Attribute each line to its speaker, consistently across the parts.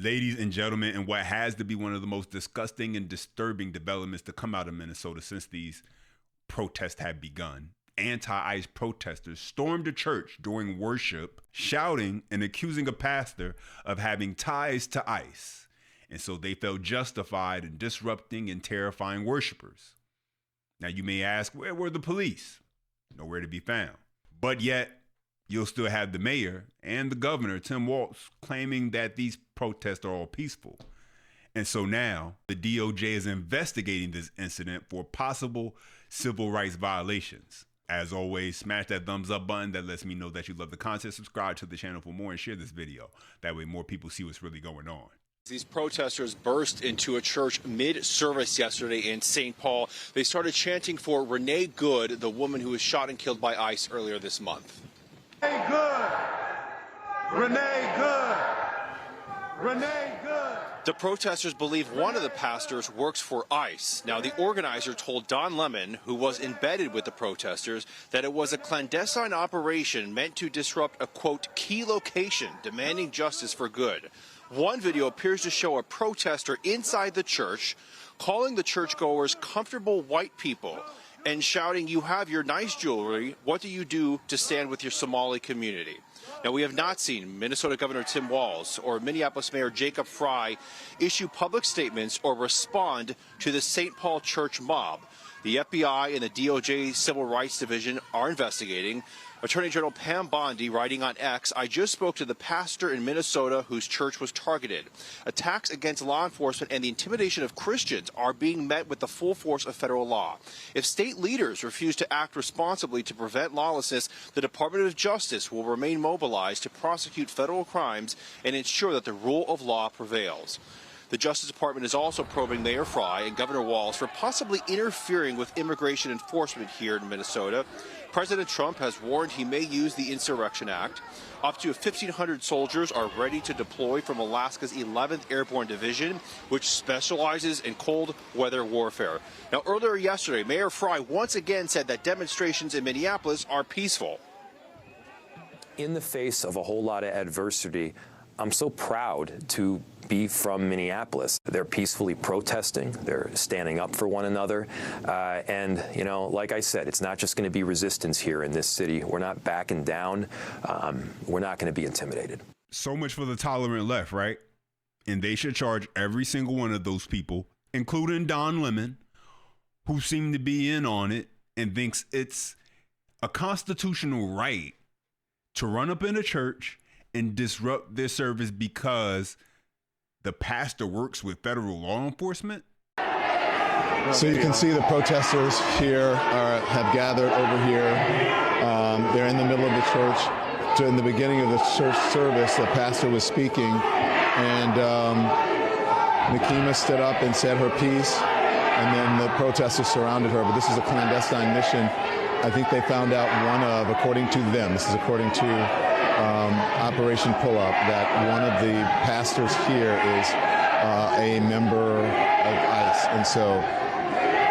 Speaker 1: Ladies and gentlemen, and what has to be one of the most disgusting and disturbing developments to come out of Minnesota since these protests have begun. Anti-ICE protesters stormed a church during worship, shouting and accusing a pastor of having ties to ICE. And so they felt justified in disrupting and terrifying worshipers. Now you may ask, where were the police? Nowhere to be found. But yet, you'll still have the mayor and the governor, Tim Walz, claiming that these protests are all peaceful. And so now the DOJ is investigating this incident for possible civil rights violations. As always, smash that thumbs up button. That lets me know that you love the content. Subscribe to the channel for more and share this video. That way more people see what's really going on.
Speaker 2: These protesters burst into a church mid-service yesterday in St. Paul. They started chanting for Renee Good, the woman who was shot and killed by ICE earlier this month.
Speaker 3: Renee Good! Renee Good! Renee Good!
Speaker 2: The protesters believe one of the pastors works for ICE. Now, the organizer told Don Lemon, who was embedded with the protesters, that it was a clandestine operation meant to disrupt a, quote, key location, demanding justice for Good. One video appears to show a protester inside the church calling the churchgoers comfortable white people and shouting, "You have your nice jewelry. What do you do to stand with your Somali community?" Now, we have not seen Minnesota Governor Tim Walz or Minneapolis Mayor Jacob Frey issue public statements or respond to the St. Paul church mob. The FBI and the DOJ Civil Rights Division are investigating. Attorney General Pam Bondi writing on X, "I just spoke to the pastor in Minnesota whose church was targeted. Attacks against law enforcement and the intimidation of Christians are being met with the full force of federal law. If state leaders refuse to act responsibly to prevent lawlessness, the Department of Justice will remain mobilized to prosecute federal crimes and ensure that the rule of law prevails." The Justice Department is also probing Mayor Frey and Governor Walz for possibly interfering with immigration enforcement here in Minnesota. President Trump has warned he may use the Insurrection Act. Up to 1,500 soldiers are ready to deploy from Alaska's 11th Airborne Division, which specializes in cold weather warfare. Now, earlier yesterday, Mayor Frey once again said that demonstrations in Minneapolis are peaceful.
Speaker 4: In the face of a whole lot of adversity, I'm so proud to be from Minneapolis. They're peacefully protesting. They're standing up for one another. And, you know, like I said, it's not just going to be resistance here in this city. We're not backing down. We're not going to be intimidated.
Speaker 1: So much for the tolerant left, right? And they should charge every single one of those people, including Don Lemon, who seem to be in on it and thinks it's a constitutional right to run up in a church and disrupt their service because the pastor works with federal law enforcement.
Speaker 5: So you can see the protesters here have gathered over here. They're in the middle of the church. In the beginning of the church service, the pastor was speaking, and Nikema stood up and said her piece, and then the protesters surrounded her. But this is a clandestine mission. I think they found out one of, according to them, this is according to Operation Pull-Up, that one of the pastors here is a member of ICE. And so,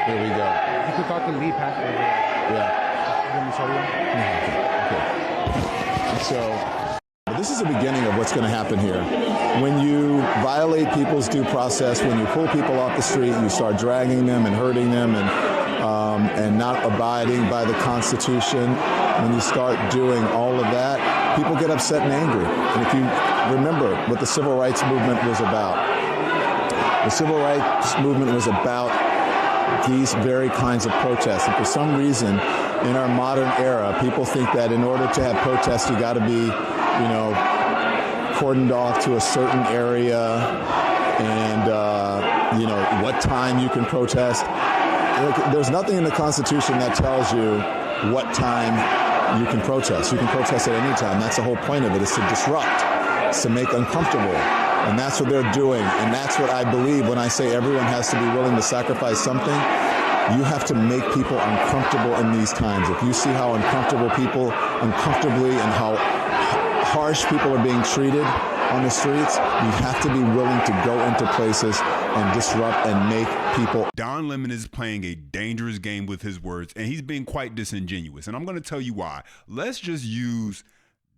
Speaker 5: here we go.
Speaker 6: You could talk to the lead pastor.
Speaker 5: Yeah. Okay. And so, this is the beginning of what's going to happen here. When you violate people's due process, when you pull people off the street, you start dragging them and hurting them and not abiding by the Constitution, when you start doing all of that, people get upset and angry. And if you remember what the Civil Rights Movement was about, the Civil Rights Movement was about these very kinds of protests. And for some reason, in our modern era, people think that in order to have protests, you got to be, you know, cordoned off to a certain area and, you know, what time you can protest. There's nothing in the Constitution that tells you what time you can protest. You can protest at any time. That's the whole point of it, is to disrupt. It's to make uncomfortable. And that's what they're doing. And that's what I believe when I say everyone has to be willing to sacrifice something. You have to make people uncomfortable in these times. If you see how uncomfortable people, uncomfortably, and how harsh people are being treated on the streets, you have to be willing to go into places and disrupt and make people.
Speaker 1: Don Lemon is playing a dangerous game with his words, and he's being quite disingenuous. And I'm going to tell you why. Let's just use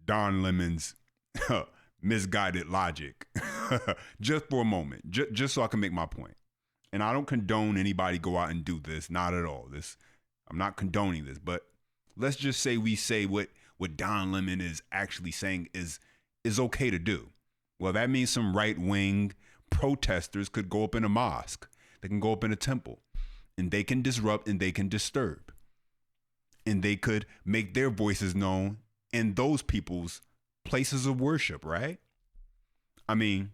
Speaker 1: Don Lemon's misguided logic just for a moment, just so I can make my point. And I don't condone anybody go out and do this, not at all. I'm not condoning this, but let's just say we say what Don Lemon is actually saying is okay to do. Well, that means some right-wing protesters could go up in a mosque. They can go up in a temple, and they can disrupt and they can disturb. And they could make their voices known in those people's places of worship, right? I mean,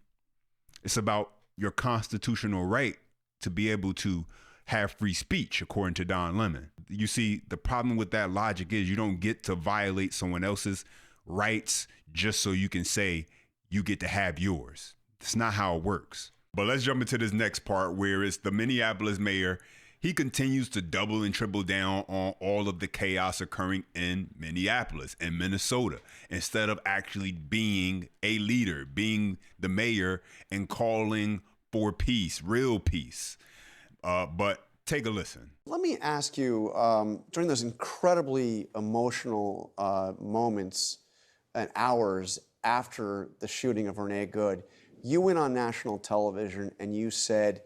Speaker 1: it's about your constitutional right to be able to have free speech, according to Don Lemon. You see, the problem with that logic is you don't get to violate someone else's rights just so you can say you get to have yours. That's not how it works. But let's jump into this next part where it's the Minneapolis mayor. He continues to double and triple down on all of the chaos occurring in Minneapolis and Minnesota, instead of actually being a leader, being the mayor and calling for peace, real peace. But take a listen.
Speaker 6: Let me ask you, during those incredibly emotional moments and hours after the shooting of Renee Good, you went on national television and you said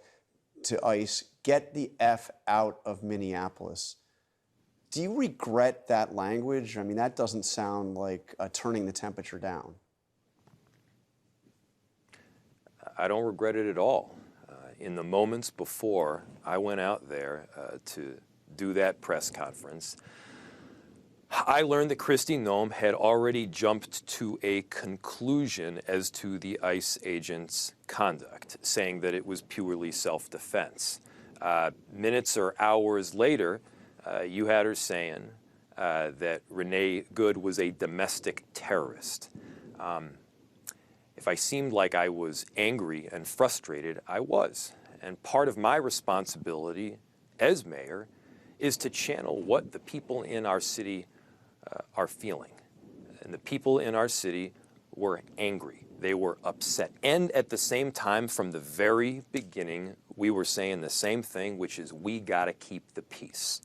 Speaker 6: to ICE, "Get the F out of Minneapolis." Do you regret that language? I mean, that doesn't sound like turning the temperature down.
Speaker 4: I don't regret it at all. In the moments before I went out there to do that press conference, I learned that Kristi Noem had already jumped to a conclusion as to the ICE agent's conduct, saying that it was purely self-defense. Minutes or hours later, you had her saying that Renee Good was a domestic terrorist. If I seemed like I was angry and frustrated, I was. And part of my responsibility as mayor is to channel what the people in our city are feeling. And the people in our city were angry. They were upset. And at the same time, from the very beginning, we were saying the same thing, which is we gotta keep the peace.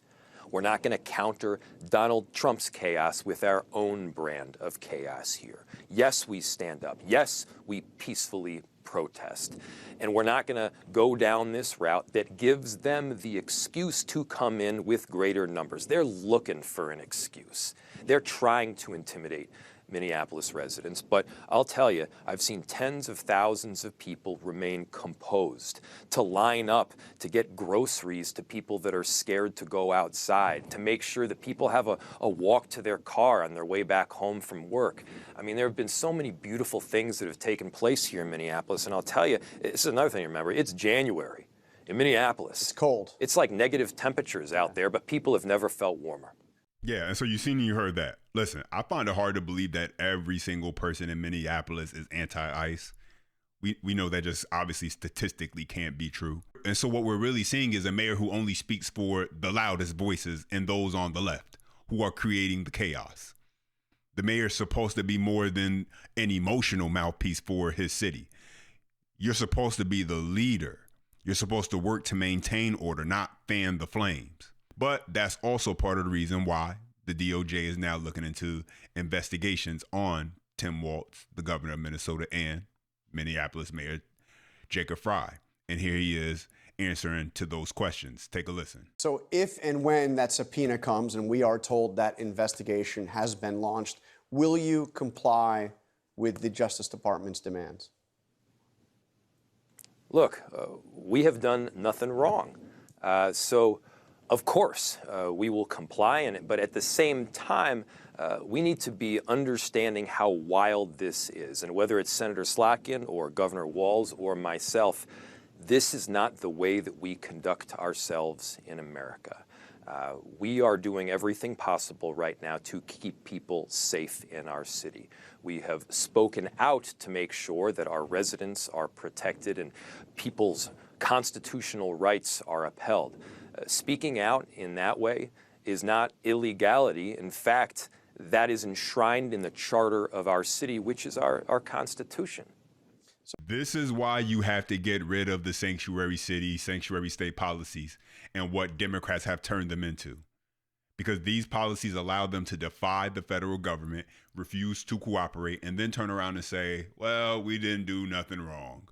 Speaker 4: We're not gonna counter Donald Trump's chaos with our own brand of chaos here. Yes, we stand up. Yes, we peacefully protest. And we're not gonna go down this route that gives them the excuse to come in with greater numbers. They're looking for an excuse. They're trying to intimidate Minneapolis residents, but I'll tell you, I've seen tens of thousands of people remain composed, to line up to get groceries to people that are scared to go outside, to make sure that people have a walk to their car on their way back home from work. I mean, there have been so many beautiful things that have taken place here in Minneapolis, and I'll tell you, this is another thing to remember, it's January in Minneapolis.
Speaker 6: It's cold.
Speaker 4: It's like negative temperatures out there, but people have never felt warmer.
Speaker 1: Yeah, and so you heard that. Listen, I find it hard to believe that every single person in Minneapolis is anti-ICE. We know that just obviously statistically can't be true. And so what we're really seeing is a mayor who only speaks for the loudest voices and those on the left who are creating the chaos. The mayor's supposed to be more than an emotional mouthpiece for his city. You're supposed to be the leader. You're supposed to work to maintain order, not fan the flames. But that's also part of the reason why the DOJ is now looking into investigations on Tim Walz, the governor of Minnesota, and Minneapolis Mayor Jacob Frey. And here he is answering to those questions. Take a listen.
Speaker 6: So if and when that subpoena comes and we are told that investigation has been launched, will you comply with the Justice Department's demands?
Speaker 4: Look, we have done nothing wrong. So of course, we will comply, but at the same time, we need to be understanding how wild this is. And whether it's Senator Slotkin or Governor Walz or myself, this is not the way that we conduct ourselves in America. We are doing everything possible right now to keep people safe in our city. We have spoken out to make sure that our residents are protected and people's constitutional rights are upheld. Speaking out in that way is not illegality. In fact, that is enshrined in the charter of our city, which is our Constitution.
Speaker 1: This is why you have to get rid of the sanctuary city, sanctuary state policies and what Democrats have turned them into. because these policies allow them to defy the federal government, refuse to cooperate, and then turn around and say, well, we didn't do nothing wrong.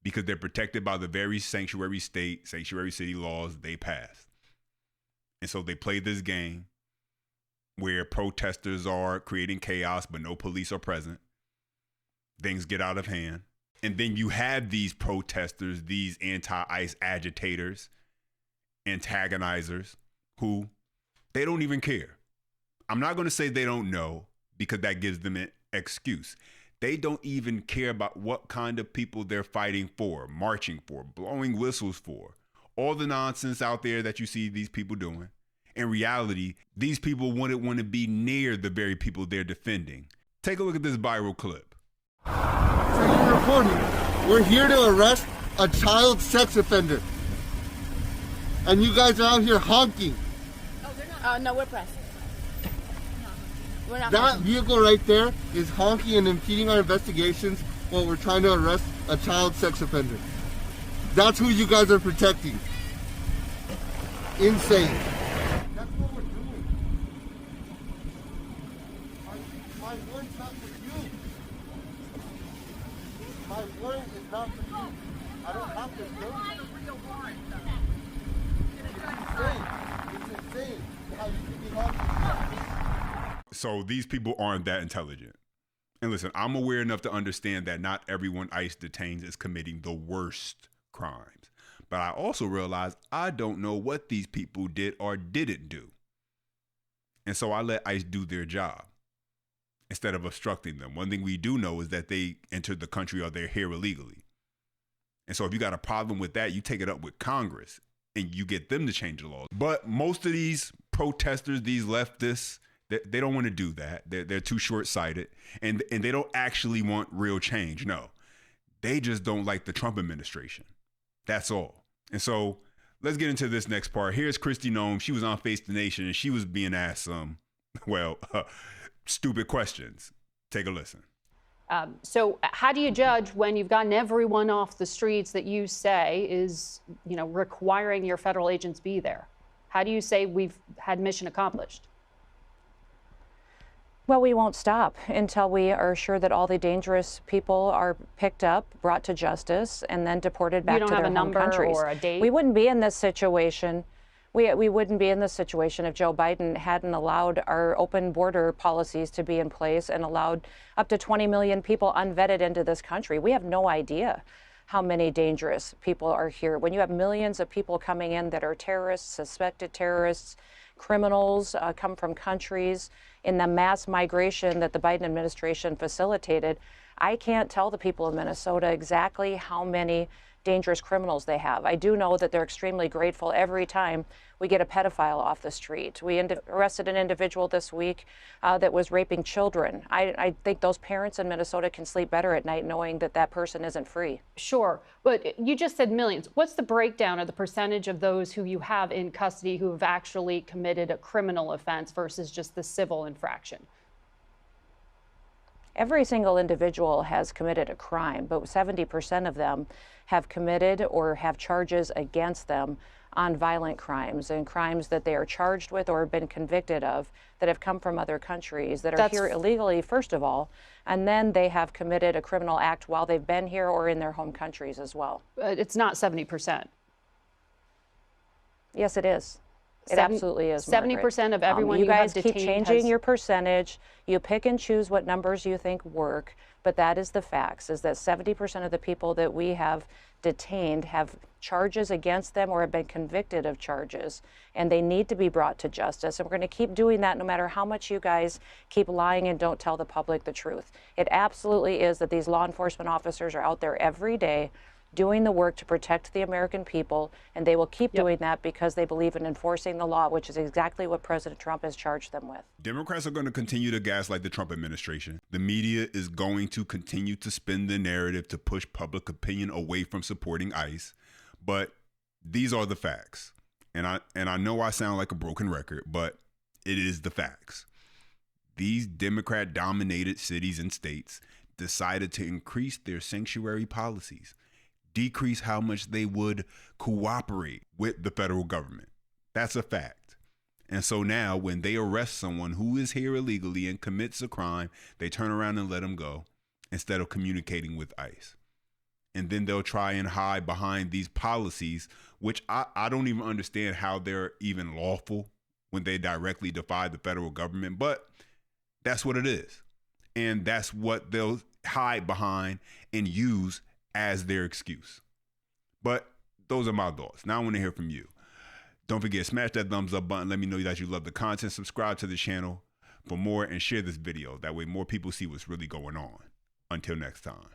Speaker 1: Because they're protected by the very sanctuary state, sanctuary city laws they passed. And so they play this game where protesters are creating chaos, but no police are present. Things get out of hand. And then you have these protesters, these anti-ICE agitators, antagonizers, who they don't even care. I'm not going to say they don't know, because that gives them an excuse. They don't even care about what kind of people they're fighting for, marching for, blowing whistles for. All the nonsense out there that you see these people doing. In reality, these people wouldn't want to be near the very people they're defending. Take a look at this viral clip.
Speaker 7: So you're reporting, we're here to arrest a child sex offender. And you guys are out here honking.
Speaker 8: Oh, they're not. No, we're pressed. We're not
Speaker 7: That
Speaker 8: honking.
Speaker 7: vehicle right there is honking and impeding our investigations while we're trying to arrest a child sex offender. That's who you guys are protecting. Insane. That's what we're doing. My warrant's not for you. My warrant is not for you. I don't have to do it. It's insane how you can be honking.
Speaker 1: So these people aren't that intelligent. And listen, I'm aware enough to understand that not everyone ICE detains is committing the worst crimes. But I also realize I don't know what these people did or didn't do. And so I let ICE do their job instead of obstructing them. One thing we do know is that they entered the country or they're here illegally. And so if you got a problem with that, you take it up with Congress and you get them to change the laws. But most of these protesters, these leftists, they don't want to do that. They're too short-sighted, and they don't actually want real change. No, they just don't like the Trump administration. That's all. And so let's get into this next part. Here's Kristi Noem. She was on Face the Nation, and she was being asked some, stupid questions. Take a listen.
Speaker 9: So how do you judge when you've gotten everyone off the streets that you say is, requiring your federal agents be there? How do you say we've had mission accomplished?
Speaker 10: Well, we won't stop until we are sure that all the dangerous people are picked up, brought to justice, and then deported back to their home countries. You don't have a number or a date? We wouldn't be in this situation. We wouldn't be in this situation if Joe Biden hadn't allowed our open border policies to be in place and allowed up to 20 million people unvetted into this country. We have no idea how many dangerous people are here. When you have millions of people coming in that are terrorists, suspected terrorists, criminals, come from countries in the mass migration that the Biden administration facilitated, I can't tell the people of Minnesota exactly how many dangerous criminals they have. I do know that they're extremely grateful every time we get a pedophile off the street. We arrested an individual this week that was raping children. I think those parents in Minnesota can sleep better at night knowing that that person isn't free.
Speaker 9: Sure, but you just said millions. What's the breakdown of the percentage of those who you have in custody who have actually committed a criminal offense versus just the civil infraction?
Speaker 10: Every single individual has committed a crime, but 70% of them have committed or have charges against them on violent crimes and crimes that they are charged with or have been convicted of that have come from other countries that are here illegally, first of all, and then they have committed a criminal act while they've been here or in their home countries as well.
Speaker 9: It's not 70%.
Speaker 10: Yes, it is. It absolutely is.
Speaker 9: 70% of everyone
Speaker 10: you guys
Speaker 9: have
Speaker 10: keep
Speaker 9: detained
Speaker 10: changing your percentage. You pick and choose what numbers you think work, but that is the facts, is that 70% of the people that we have detained have charges against them or have been convicted of charges, and they need to be brought to justice. And we're going to keep doing that no matter how much you guys keep lying and don't tell the public the truth. It absolutely is that these law enforcement officers are out there every day doing the work to protect the American people, and they will keep doing that because they believe in enforcing the law, which is exactly what President Trump has charged them with.
Speaker 1: Democrats are going to continue to gaslight the Trump administration. The media is going to continue to spin the narrative to push public opinion away from supporting ICE. But these are the facts. And I know I sound like a broken record, but it is the facts. These Democrat-dominated cities and states decided to increase their sanctuary policies, decrease how much they would cooperate with the federal government. That's a fact. And so now when they arrest someone who is here illegally and commits a crime, they turn around and let them go instead of communicating with ICE. And then they'll try and hide behind these policies, which I don't even understand how they're even lawful when they directly defy the federal government, but that's what it is. And that's what they'll hide behind and use as their excuse. But those are my thoughts. Now I want to hear from you. Don't forget, smash that thumbs up button. Let me know that you love the content. Subscribe to the channel for more and share this video. That way more people see what's really going on. Until next time.